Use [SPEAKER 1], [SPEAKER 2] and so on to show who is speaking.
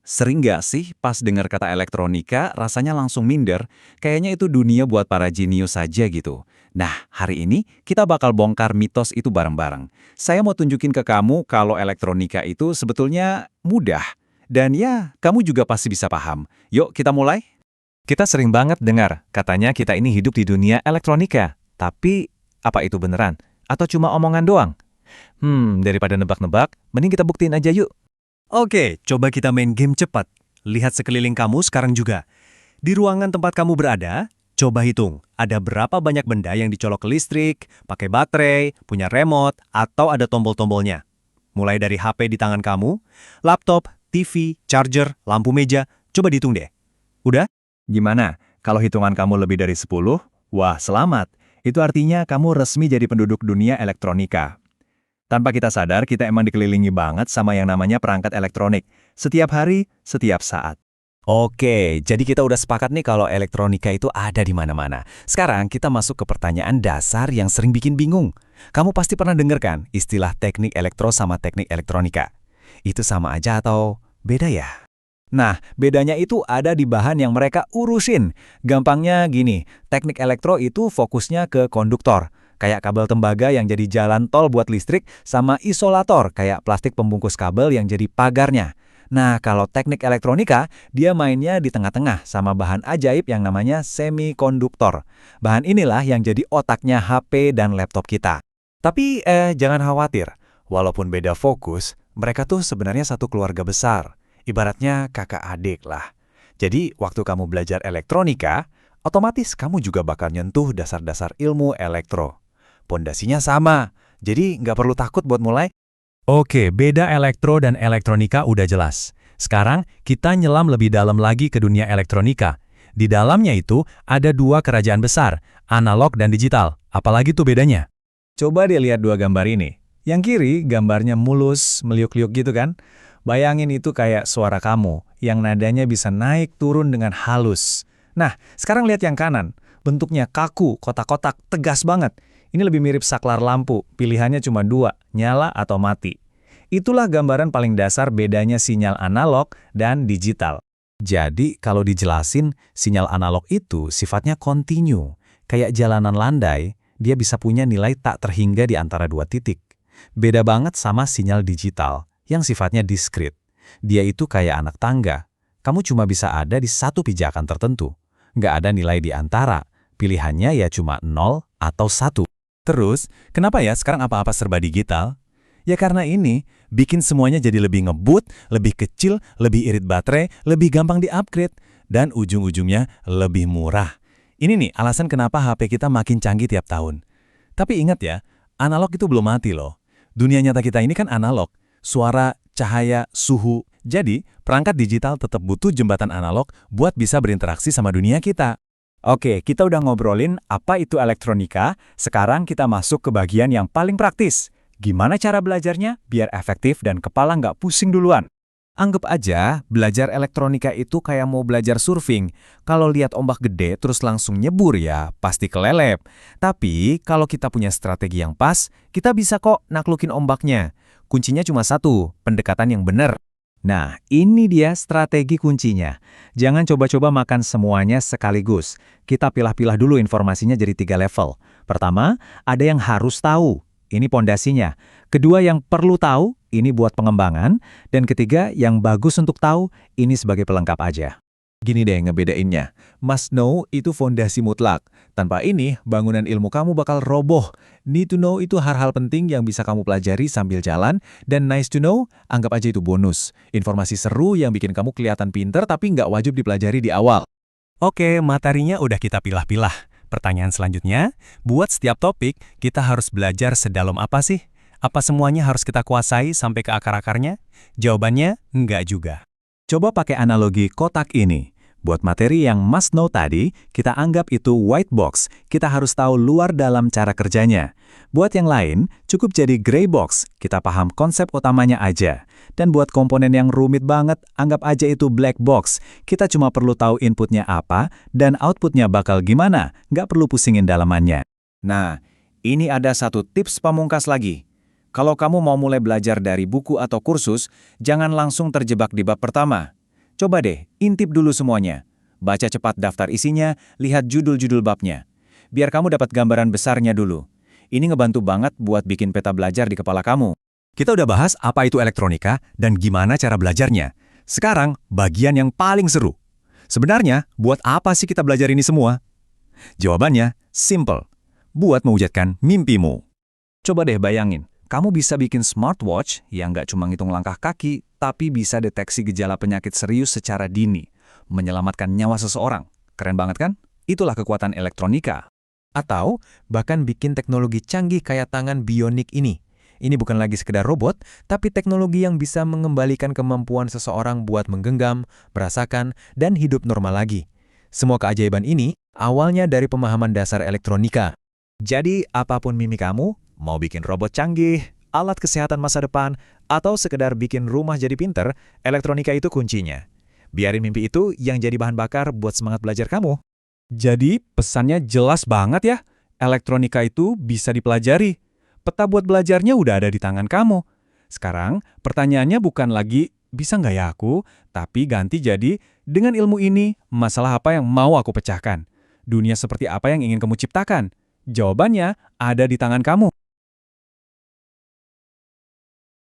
[SPEAKER 1] Sering nggak sih pas dengar kata elektronika rasanya langsung minder, kayaknya itu dunia buat para jenius saja gitu. Nah, hari ini kita bakal bongkar mitos itu bareng-bareng. Saya mau tunjukin ke kamu kalau elektronika itu sebetulnya mudah. Dan ya, kamu juga pasti bisa paham. Yuk kita mulai?
[SPEAKER 2] Kita sering banget dengar, katanya kita ini hidup di dunia elektronika. Tapi, apa itu beneran? Atau cuma omongan doang? Daripada nebak-nebak, mending kita buktiin aja yuk.
[SPEAKER 3] Oke, coba kita main game cepat. Lihat sekeliling kamu sekarang juga. Di ruangan tempat kamu berada, coba hitung. Ada berapa banyak benda yang dicolok ke listrik, pakai baterai, punya remote, atau ada tombol-tombolnya. Mulai dari HP di tangan kamu, laptop, TV, charger, lampu meja, coba dihitung deh. Udah?
[SPEAKER 2] Gimana? Kalau hitungan kamu lebih dari 10? Wah, selamat. Itu artinya kamu resmi jadi penduduk dunia elektronika. Tanpa kita sadar, kita emang dikelilingi banget sama yang namanya perangkat elektronik. Setiap hari, setiap saat.
[SPEAKER 1] Oke, jadi kita udah sepakat nih kalau elektronika itu ada di mana-mana. Sekarang kita masuk ke pertanyaan dasar yang sering bikin bingung. Kamu pasti pernah dengar kan istilah teknik elektro sama teknik elektronika? Itu sama aja atau beda ya? Nah, bedanya itu ada di bahan yang mereka urusin. Gampangnya gini, teknik elektro itu fokusnya ke konduktor, kayak kabel tembaga yang jadi jalan tol buat listrik, sama isolator, kayak plastik pembungkus kabel yang jadi pagarnya. Nah, kalau teknik elektronika, dia mainnya di tengah-tengah sama bahan ajaib yang namanya semikonduktor. Bahan inilah yang jadi otaknya HP dan laptop kita. Tapi jangan khawatir, walaupun beda fokus, mereka tuh sebenarnya satu keluarga besar. Ibaratnya kakak adik lah. Jadi, waktu kamu belajar elektronika, otomatis kamu juga bakal nyentuh dasar-dasar ilmu elektro. Pondasinya sama, jadi nggak perlu takut buat mulai.
[SPEAKER 3] Oke, beda elektro dan elektronika udah jelas. Sekarang kita nyelam lebih dalam lagi ke dunia elektronika. Di dalamnya itu ada dua kerajaan besar, analog dan digital. Apalagi tuh bedanya?
[SPEAKER 2] Coba deh lihat dua gambar ini. Yang kiri gambarnya mulus, meliuk-liuk gitu kan? Bayangin itu kayak suara kamu, yang nadanya bisa naik turun dengan halus. Nah, sekarang lihat yang kanan. Bentuknya kaku, kotak-kotak, tegas banget. Ini lebih mirip saklar lampu, pilihannya cuma dua, nyala atau mati. Itulah gambaran paling dasar bedanya sinyal analog dan digital. Jadi, kalau dijelasin, sinyal analog itu sifatnya kontinu. Kayak jalanan landai, dia bisa punya nilai tak terhingga di antara dua titik. Beda banget sama sinyal digital, yang sifatnya diskrit. Dia itu kayak anak tangga. Kamu cuma bisa ada di satu pijakan tertentu. Nggak ada nilai di antara. Pilihannya ya cuma 0 atau 1. Terus, kenapa ya sekarang apa-apa serba digital? Ya karena ini, bikin semuanya jadi lebih ngebut, lebih kecil, lebih irit baterai, lebih gampang di-upgrade, dan ujung-ujungnya lebih murah. Ini nih alasan kenapa HP kita makin canggih tiap tahun. Tapi ingat ya, analog itu belum mati loh. Dunia nyata kita ini kan analog. Suara, cahaya, suhu. Jadi, perangkat digital tetap butuh jembatan analog buat bisa berinteraksi sama dunia kita. Oke, kita udah ngobrolin apa itu elektronika. Sekarang kita masuk ke bagian yang paling praktis. Gimana cara belajarnya biar efektif dan kepala nggak pusing duluan? Anggap aja belajar elektronika itu kayak mau belajar surfing. Kalau lihat ombak gede terus langsung nyebur ya, pasti kelelep. Tapi kalau kita punya strategi yang pas, kita bisa kok naklukin ombaknya. Kuncinya cuma satu, pendekatan yang benar. Nah, ini dia strategi kuncinya. Jangan coba-coba makan semuanya sekaligus. Kita pilah-pilah dulu informasinya jadi 3 level. Pertama, ada yang harus tahu. Ini pondasinya. Kedua, yang perlu tahu. Ini buat pengembangan. Dan ketiga, yang bagus untuk tahu. Ini sebagai pelengkap aja. Gini deh ngebedainnya. Must know itu fondasi mutlak. Tanpa ini, bangunan ilmu kamu bakal roboh. Need to know itu hal-hal penting yang bisa kamu pelajari sambil jalan. Dan nice to know, anggap aja itu bonus. Informasi seru yang bikin kamu kelihatan pinter tapi nggak wajib dipelajari di awal.
[SPEAKER 3] Oke, materinya udah kita pilah-pilah. Pertanyaan selanjutnya, buat setiap topik, kita harus belajar sedalam apa sih? Apa semuanya harus kita kuasai sampai ke akar-akarnya? Jawabannya, enggak juga.
[SPEAKER 2] Coba pakai analogi kotak ini. Buat materi yang must know tadi, kita anggap itu white box. Kita harus tahu luar dalam cara kerjanya. Buat yang lain, cukup jadi gray box. Kita paham konsep utamanya aja. Dan buat komponen yang rumit banget, anggap aja itu black box. Kita cuma perlu tahu inputnya apa dan outputnya bakal gimana. Nggak perlu pusingin dalamannya. Nah, ini ada satu tips pamungkas lagi. Kalau kamu mau mulai belajar dari buku atau kursus, jangan langsung terjebak di bab pertama.
[SPEAKER 1] Coba deh, intip dulu semuanya. Baca cepat daftar isinya, lihat judul-judul babnya. Biar kamu dapat gambaran besarnya dulu. Ini ngebantu banget buat bikin peta belajar di kepala kamu.
[SPEAKER 3] Kita udah bahas apa itu elektronika dan gimana cara belajarnya. Sekarang, bagian yang paling seru. Sebenarnya, buat apa sih kita belajar ini semua? Jawabannya, simple. Buat mewujudkan mimpimu.
[SPEAKER 1] Coba deh bayangin, kamu bisa bikin smartwatch yang nggak cuma ngitung langkah kaki, tapi bisa deteksi gejala penyakit serius secara dini, menyelamatkan nyawa seseorang. Keren banget kan? Itulah kekuatan elektronika.
[SPEAKER 4] Atau bahkan bikin teknologi canggih kayak tangan bionik ini. Ini bukan lagi sekedar robot, tapi teknologi yang bisa mengembalikan kemampuan seseorang buat menggenggam, merasakan, dan hidup normal lagi. Semua keajaiban ini awalnya dari pemahaman dasar elektronika.
[SPEAKER 1] Jadi, apapun mimpi kamu, mau bikin robot canggih, alat kesehatan masa depan, atau sekedar bikin rumah jadi pinter, elektronika itu kuncinya. Biarin mimpi itu yang jadi bahan bakar buat semangat belajar kamu.
[SPEAKER 3] Jadi, pesannya jelas banget ya. Elektronika itu bisa dipelajari. Peta buat belajarnya udah ada di tangan kamu. Sekarang, pertanyaannya bukan lagi, bisa nggak ya aku? Tapi ganti jadi, dengan ilmu ini, masalah apa yang mau aku pecahkan? Dunia seperti apa yang ingin kamu ciptakan? Jawabannya ada di tangan kamu.